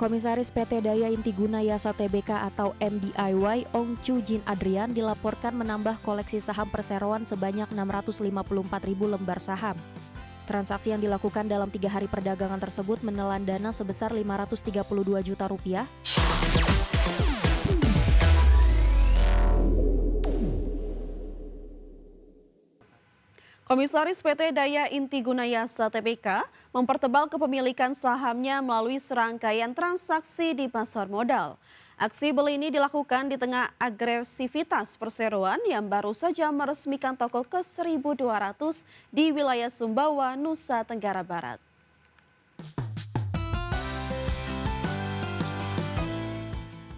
Komisaris PT Daya Intiguna Yasa Tbk atau MDIY Ong Chu Jin Adrian dilaporkan menambah koleksi saham perseroan sebanyak 654.000 lembar saham. Transaksi yang dilakukan dalam 3 hari perdagangan tersebut menelan dana sebesar 532 juta rupiah. Komisaris PT Daya Intiguna Yasa Tbk mempertebal kepemilikan sahamnya melalui serangkaian transaksi di pasar modal. Aksi beli ini dilakukan di tengah agresivitas perseroan yang baru saja meresmikan toko ke 1.200 di wilayah Sumbawa, Nusa Tenggara Barat.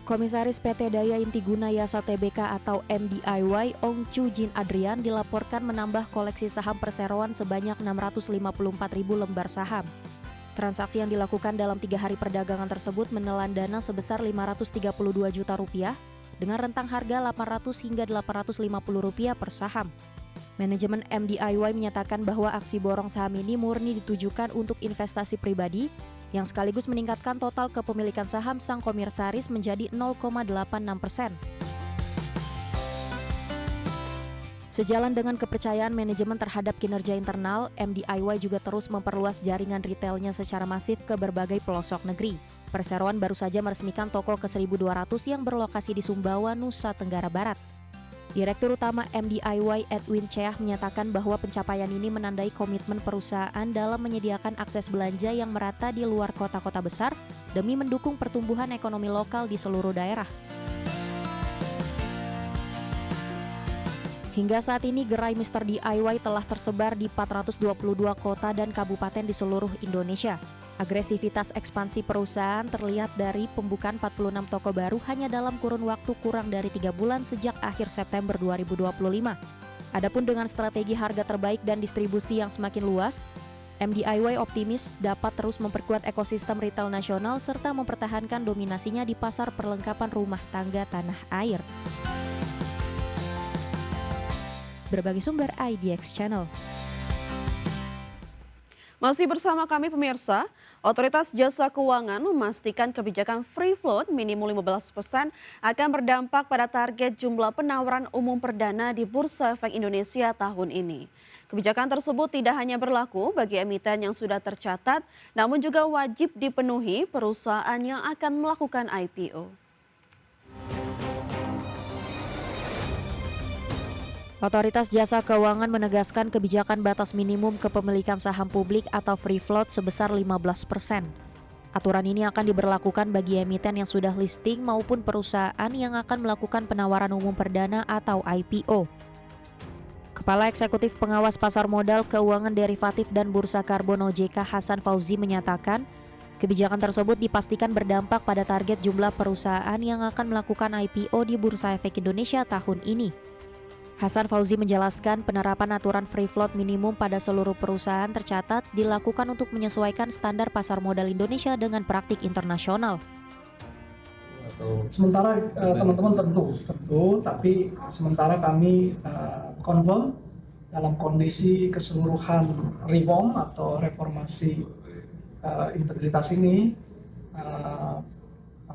Komisaris PT Daya Intiguna Yasa Tbk atau MDIY Ong Chu Jin Adrian dilaporkan menambah koleksi saham perseroan sebanyak 654.000 lembar saham. Transaksi yang dilakukan dalam 3 hari perdagangan tersebut menelan dana sebesar 532 juta rupiah dengan rentang harga 800 hingga 850 rupiah per saham. Manajemen MDIY menyatakan bahwa aksi borong saham ini murni ditujukan untuk investasi pribadi yang sekaligus meningkatkan total kepemilikan saham sang komisaris menjadi 0,86%. Sejalan dengan kepercayaan manajemen terhadap kinerja internal, MDIY juga terus memperluas jaringan retailnya secara masif ke berbagai pelosok negeri. Perseroan baru saja meresmikan toko ke 1.200 yang berlokasi di Sumbawa, Nusa Tenggara Barat. Direktur Utama MDIY Edwin Cheah menyatakan bahwa pencapaian ini menandai komitmen perusahaan dalam menyediakan akses belanja yang merata di luar kota-kota besar demi mendukung pertumbuhan ekonomi lokal di seluruh daerah. Hingga saat ini gerai Mr. DIY telah tersebar di 422 kota dan kabupaten di seluruh Indonesia. Agresivitas ekspansi perusahaan terlihat dari pembukaan 46 toko baru hanya dalam kurun waktu kurang dari 3 bulan sejak akhir September 2025. Adapun dengan strategi harga terbaik dan distribusi yang semakin luas, MDIY optimis dapat terus memperkuat ekosistem retail nasional serta mempertahankan dominasinya di pasar perlengkapan rumah tangga tanah air. Berbagai sumber IDX Channel. Masih bersama kami pemirsa, Otoritas Jasa Keuangan memastikan kebijakan free float minimum 15% akan berdampak pada target jumlah penawaran umum perdana di Bursa Efek Indonesia tahun ini. Kebijakan tersebut tidak hanya berlaku bagi emiten yang sudah tercatat, namun juga wajib dipenuhi perusahaan yang akan melakukan IPO. Otoritas Jasa Keuangan menegaskan kebijakan batas minimum kepemilikan saham publik atau free float sebesar 15%. Aturan ini akan diberlakukan bagi emiten yang sudah listing maupun perusahaan yang akan melakukan penawaran umum perdana atau IPO. Kepala Eksekutif Pengawas Pasar Modal, Keuangan Derivatif dan Bursa Karbon OJK Hasan Fauzi menyatakan, kebijakan tersebut dipastikan berdampak pada target jumlah perusahaan yang akan melakukan IPO di Bursa Efek Indonesia tahun ini. Hasan Fauzi menjelaskan penerapan aturan free float minimum pada seluruh perusahaan tercatat dilakukan untuk menyesuaikan standar pasar modal Indonesia dengan praktik internasional. Sementara teman-teman tentu, tapi sementara kami confirm dalam kondisi keseluruhan reform atau reformasi integritas ini,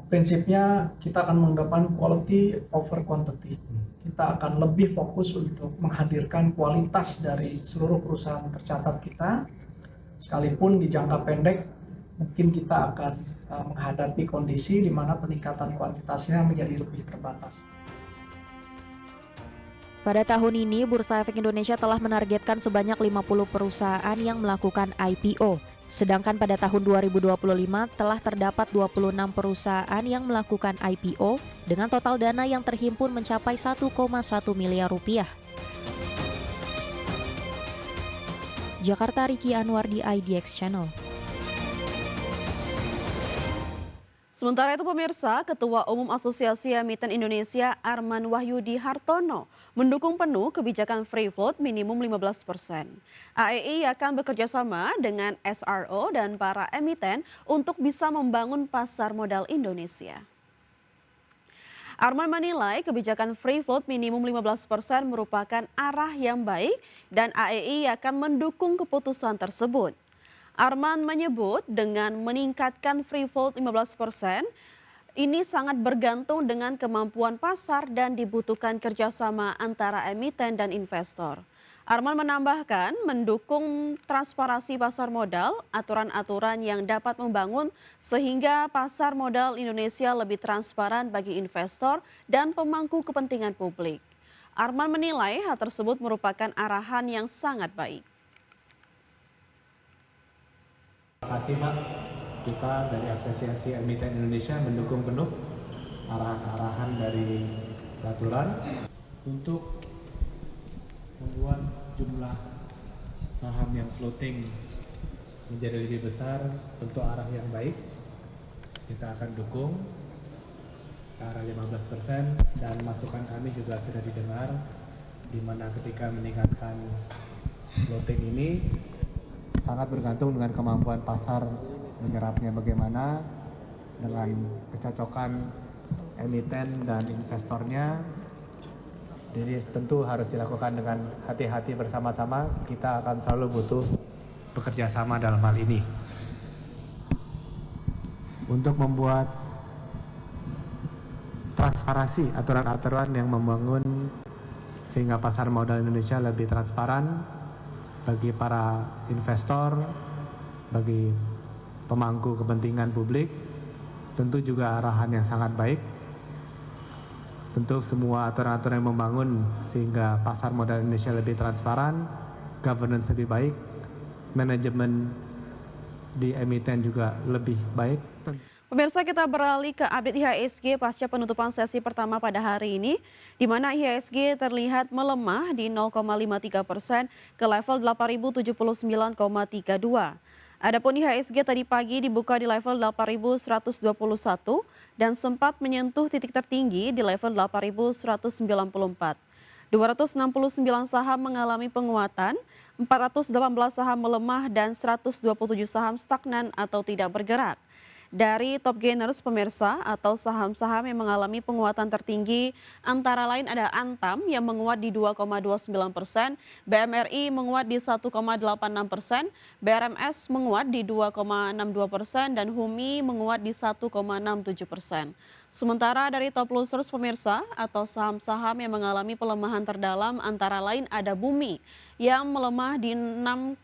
prinsipnya kita akan menggunakan quality over quantity. Kita akan lebih fokus untuk menghadirkan kualitas dari seluruh perusahaan tercatat kita, sekalipun di jangka pendek mungkin kita akan menghadapi kondisi di mana peningkatan kuantitasnya menjadi lebih terbatas. Pada tahun ini, Bursa Efek Indonesia telah menargetkan sebanyak 50 perusahaan yang melakukan IPO. Sedangkan pada tahun 2025 telah terdapat 26 perusahaan yang melakukan IPO dengan total dana yang terhimpun mencapai 1,1 miliar rupiah. Jakarta, Riki Anwar di IDX Channel. Sementara itu pemirsa, Ketua Umum Asosiasi Emiten Indonesia Arman Wahyudi Hartono mendukung penuh kebijakan free float minimum 15%. AEI akan bekerjasama dengan SRO dan para emiten untuk bisa membangun pasar modal Indonesia. Arman menilai kebijakan free float minimum 15% merupakan arah yang baik dan AEI akan mendukung keputusan tersebut. Arman menyebut dengan meningkatkan free float 15%, ini sangat bergantung dengan kemampuan pasar dan dibutuhkan kerjasama antara emiten dan investor. Arman menambahkan mendukung transparansi pasar modal, aturan-aturan yang dapat membangun sehingga pasar modal Indonesia lebih transparan bagi investor dan pemangku kepentingan publik. Arman menilai hal tersebut merupakan arahan yang sangat baik. Terima kasih Pak, kita dari Asosiasi Emiten Indonesia mendukung penuh arahan-arahan dari peraturan untuk membuat jumlah saham yang floating menjadi lebih besar, tentu arah yang baik. Kita akan dukung ke arah 15% dan masukan kami juga sudah didengar, di mana ketika meningkatkan floating ini sangat bergantung dengan kemampuan pasar menyerapnya bagaimana, dengan kecocokan emiten dan investornya. Jadi tentu harus dilakukan dengan hati-hati bersama-sama. Kita akan selalu butuh bekerja sama dalam hal ini. Untuk membuat transparansi aturan-aturan yang membangun sehingga pasar modal Indonesia lebih transparan bagi para investor, bagi pemangku kepentingan publik, tentu juga arahan yang sangat baik. Tentu semua aturan-aturan yang membangun sehingga pasar modal Indonesia lebih transparan, governance lebih baik, manajemen di emiten juga lebih baik. Pemirsa, kita beralih ke update IHSG pasca penutupan sesi pertama pada hari ini, di mana IHSG terlihat melemah di 0,53% ke level 8.079,32. Adapun IHSG tadi pagi dibuka di level 8.121 dan sempat menyentuh titik tertinggi di level 8.194. 269 saham mengalami penguatan, 418 saham melemah dan 127 saham stagnan atau tidak bergerak. Dari top gainers pemirsa atau saham-saham yang mengalami penguatan tertinggi antara lain ada Antam yang menguat di 2,29%, BMRI menguat di 1,86%, BRMS menguat di 2,62% dan HUMI menguat di 1,67%. Sementara dari top losers pemirsa atau saham-saham yang mengalami pelemahan terdalam antara lain ada Bumi yang melemah di 6,06%,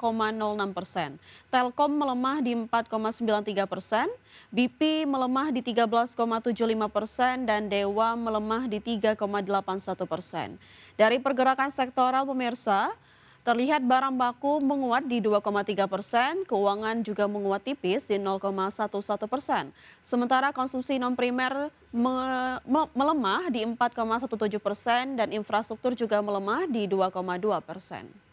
Telkom melemah di 4,93%, BP melemah di 13,75% dan Dewa melemah di 3,81%. Dari pergerakan sektoral pemirsa, terlihat barang baku menguat di 2,3%, keuangan juga menguat tipis di 0,11%. Sementara konsumsi non-primer melemah di 4,17% dan infrastruktur juga melemah di 2,2%.